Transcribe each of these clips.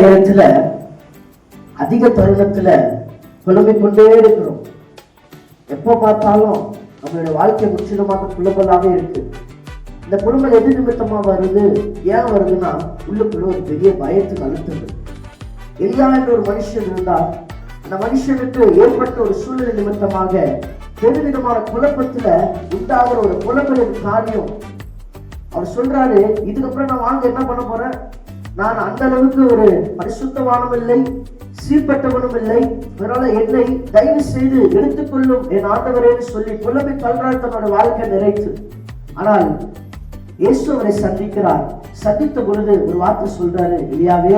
நேரத்துல அதிக தருணத்துல புலம்பிக் கொண்டே இருக்கிறோம். எப்போ பார்த்தாலும் நம்மளுடைய வாழ்க்கை முற்றிலுமாக புலம்பலாவே இருக்கு. இந்த புலம்பல் எது நிமித்தமா வருது, ஏன் வருதுன்னா உள்ளுக்குள்ள ஒரு பெரிய பயத்துக்கு அழுத்தது. எலியா என்ற ஒரு மனுஷன் இருந்தால் அந்த மனுஷனுக்கு ஏற்பட்ட ஒரு சூழ்நிலை நிமித்தமாக பெருவிதமான குழப்பத்துல உண்டாகிற ஒரு புலம்பலின் காரியம். அவர் சொல்றாரு, இதுக்கப்புறம் நான் வாங்க என்ன பண்ண போறேன், நான் அந்த அளவுக்கு ஒரு பரிசுத்தவானும் இல்லை, சீர்பட்டவனும் இல்லை, அதனால என்னை தயவு செய்து எடுத்துக்கொள்ளும் என் ஆண்டவரேன்னு சொல்லி புலம்பி தள்ளுறாரு தன்னோட வாழ்க்கை நிறைத்து. ஆனால் இயேசு அவரை சந்திக்கிறார். சந்தித்த பொழுது ஒரு வார்த்தை சொல்றாரு, எலியாவே,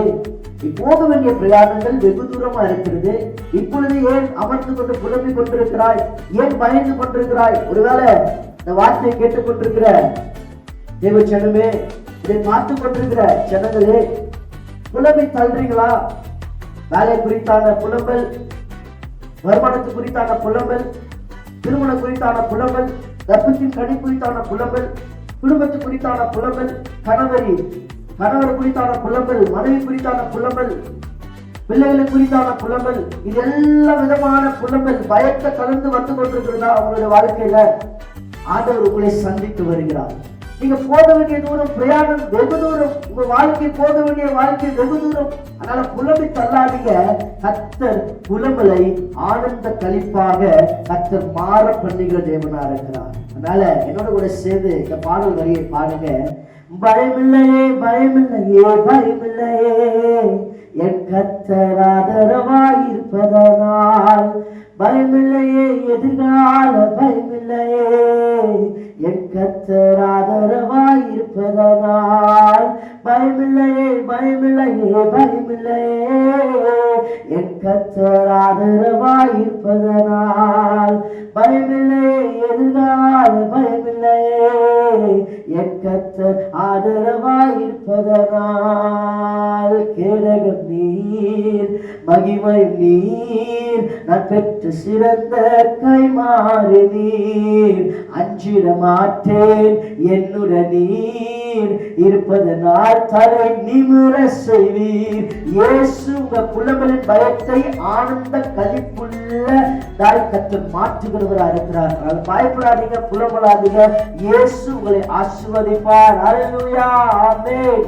நீ போக வேண்டிய பிரயாணங்கள் வெகு தூரமா இருக்கிறது, இப்பொழுது ஏன் அமர்ந்து கொண்டு புலம்பி கொண்டிருக்கிறாய், ஏன் பயந்து கொண்டிருக்கிறாய்? ஒருவேளை இந்த வார்த்தையை கேட்டுக்கொண்டிருக்கிற தேவ ஜனமே, இதை பார்த்து கொண்டிருக்கிற ஜனங்களே, புலம்பி தள்ளுறீங்களா? வேலை குறித்தான புலம்பல், வருமானத்து குறித்தான புலம்பல், திருமணம் குறித்தான புலம்பல், கர்ப்பத்தின் கனி குறித்தான புலம்பல், குடும்பத்து குறித்தான புலம்பல், கணவர் குறித்தான புலம்பல், மனைவி குறித்தான புலம்பல், பிள்ளைகளை குறித்தான புலம்பல், இது எல்லா விதமான புலம்பல் பயத்தை கலந்து வந்து கொண்டிருக்கிறதா அவங்களுடைய வாழ்க்கையில? ஆண்டவர் உங்களை சந்தித்து வருகிறார். நீங்க போக வேண்டிய தூரம், பிரயாணம் வெகு தூரம், உங்க வாழ்க்கை போக வேண்டிய வாழ்க்கை வெகு தூரம். அதனால புலம்பி தள்ளாதீங்க. கர்த்தர் புலம்பலை ஆனந்த களிப்பாக கர்த்தர் மாற பண்ணுகிற தேவனா இருக்கிறார். அதனால என்னோட கூட சேர்ந்து இந்த பாடல் வரியை பாருங்க. பயமில்லையே, பயமில்லையே, பயமில்லையே, என் கர்த்தர் ஆதரவாயிருப்பதனால். பயமில்லையே, எதிர்கால பயமில்லையே, என் கர்த்தர் ஆதரவாயிருப்பதனால். பயமில்லையே, பயமில்லையே, பயமில்லையே, என் கர்த்தர் ஆதரவாயிருப்பதனால். பயமில்லையே, எதிர்கால பயமில்லையே, என் கர்த்தர் ஆதரவாயிருப்பதனால். கேடகம் நீர், மகிமை நீர், நான் பெற்ற சிறந்த கைமாறு நீர். அஞ்சிட மாட்டேன், என்னுடன் நீர் இருப்பதனால் தலை நிமிர செய்வீர். இயேசு உங்க புலம்பலின் பயத்தை ஆனந்த களிப்புள்ள கர்த்தர் மாற்றுகிறவரா இருக்கிறார். பயப்படாதீங்க, புலம்பலாதீங்க. இயேசு உங்களை ஆசீர்வதிப்பார். அல்லேலூயா, ஆமென்.